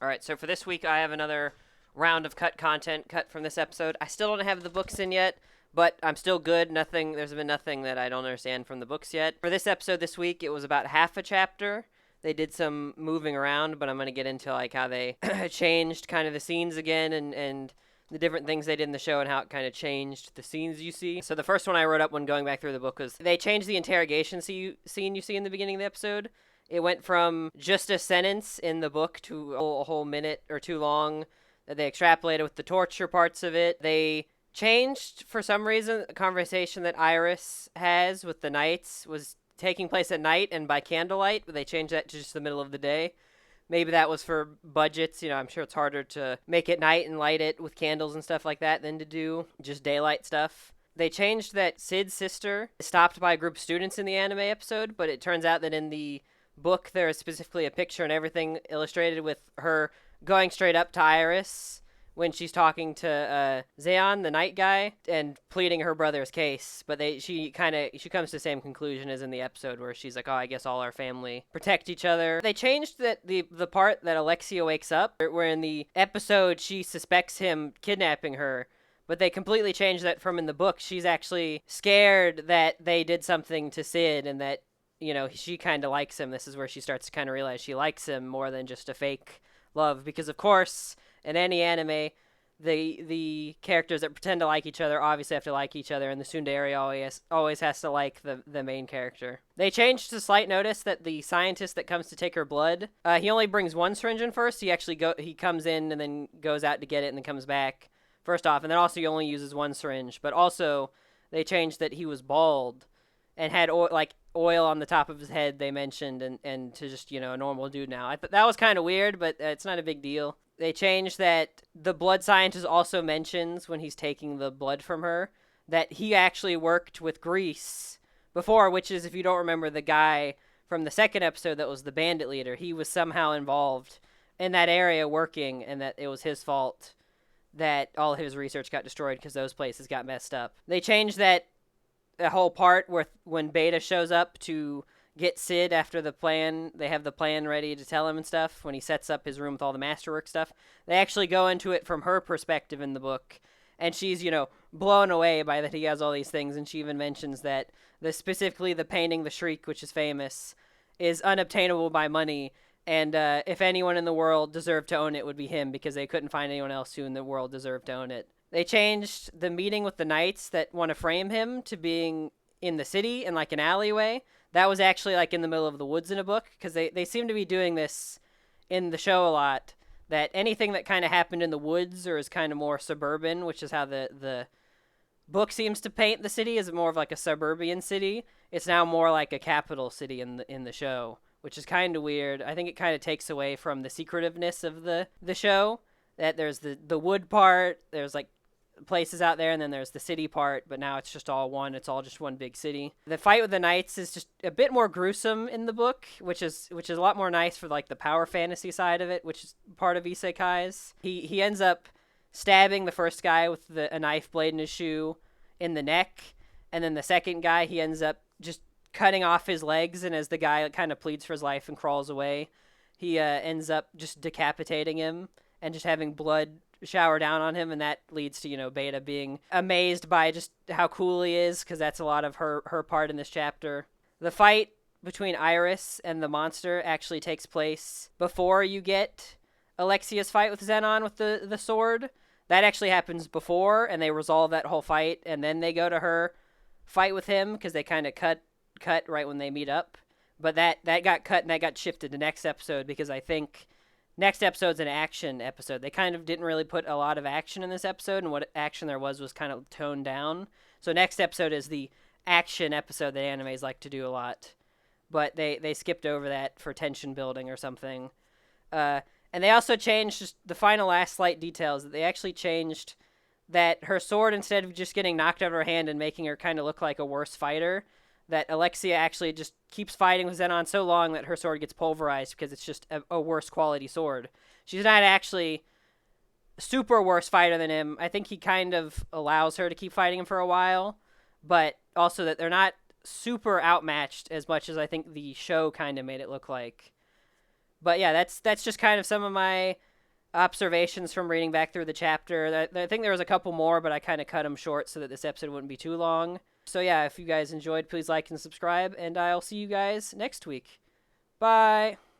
All right, so for this week, I have another round of cut content cut from this episode. I still don't have the books in yet, but I'm still good. There's been nothing that I don't understand from the books yet. For this episode this week, it was about half a chapter. They did some moving around, but I'm going to get into like how they changed kind of the scenes again and the different things they did in the show and how it kind of changed the scenes you see. So the first one I wrote up when going back through the book was they changed the interrogation scene you see in the beginning of the episode. It went from just a sentence in the book to a whole minute or two long that they extrapolated with the torture parts of it. They changed, for some reason, the conversation that Iris has with the knights was taking place at night and by candlelight, but they changed that to just the middle of the day. Maybe that was for budgets. I'm sure it's harder to make it night and light it with candles and stuff like that than to do just daylight stuff. They changed that Sid's sister is stopped by a group of students in the anime episode, but it turns out that in the book there is specifically a picture and everything illustrated with her going straight up to Iris when she's talking to Zeon, the night guy, and pleading her brother's case. But she comes to the same conclusion as in the episode where she's like, oh, I guess all our family protect each other. They changed that the part that Alexia wakes up, where in the episode she suspects him kidnapping her, but they completely changed that from in the book. She's actually scared that they did something to Sid and that she kind of likes him. This is where she starts to kind of realize she likes him more than just a fake love. Because, of course, in any anime, the characters that pretend to like each other obviously have to like each other, and the tsundere always has to like the main character. They changed to slight notice that the scientist that comes to take her blood, he only brings one syringe in first. He comes in and then goes out to get it and then comes back first off. And then also he only uses one syringe. But also they changed that he was bald and had oil on the top of his head, they mentioned, and to just, a normal dude now. I thought that was kind of weird, but it's not a big deal. They changed that the blood scientist also mentions when he's taking the blood from her that he actually worked with Grease before, which is, if you don't remember, the guy from the second episode that was the bandit leader. He was somehow involved in that area working, and that it was his fault that all his research got destroyed because those places got messed up. They changed that the whole part where when Beta shows up to get Sid after the plan, they have the plan ready to tell him and stuff, when he sets up his room with all the masterwork stuff, they actually go into it from her perspective in the book, and she's, blown away by that he has all these things, and she even mentions that specifically the painting The Shriek, which is famous, is unobtainable by money, and if anyone in the world deserved to own it, would be him, because they couldn't find anyone else who in the world deserved to own it. They changed the meeting with the knights that want to frame him to being in the city in like an alleyway. That was actually like in the middle of the woods in a book, because they seem to be doing this in the show a lot, that anything that kind of happened in the woods or is kind of more suburban, which is how the book seems to paint the city as more of like a suburban city, it's now more like a capital city in the show, which is kind of weird. I think it kind of takes away from the secretiveness of the show, that there's the wood part, there's like places out there, and then there's the city part, but now it's just all one. It's all just one big city. The fight with the knights is just a bit more gruesome in the book, which is a lot more nice for like the power fantasy side of it, which is part of isekais. He ends up stabbing the first guy with a knife blade in his shoe in the neck, and then the second guy he ends up just cutting off his legs, and as the guy kind of pleads for his life and crawls away, he ends up just decapitating him and just having blood shower down on him, and that leads to, Beta being amazed by just how cool he is, because that's a lot of her part in this chapter. The fight between Iris and the monster actually takes place before you get Alexia's fight with Zenon with the sword. That actually happens before, and they resolve that whole fight, and then they go to her fight with him, because they kind of cut right when they meet up. But that got cut, and that got shifted to next episode, because I think next episode's an action episode. They kind of didn't really put a lot of action in this episode, and what action there was kind of toned down. So next episode is the action episode that animes like to do a lot. But they skipped over that for tension building or something. And they also changed just the final last slight details. They actually changed that her sword, instead of just getting knocked out of her hand and making her kind of look like a worse fighter, that Alexia actually just keeps fighting with Zenon so long that her sword gets pulverized because it's just a worse quality sword. She's not actually super worse fighter than him. I think he kind of allows her to keep fighting him for a while, but also that they're not super outmatched as much as I think the show kind of made it look like. But yeah, that's just kind of some of my observations from reading back through the chapter. I think there was a couple more, but I kind of cut them short so that this episode wouldn't be too long. So yeah, if you guys enjoyed, please like and subscribe, and I'll see you guys next week. Bye!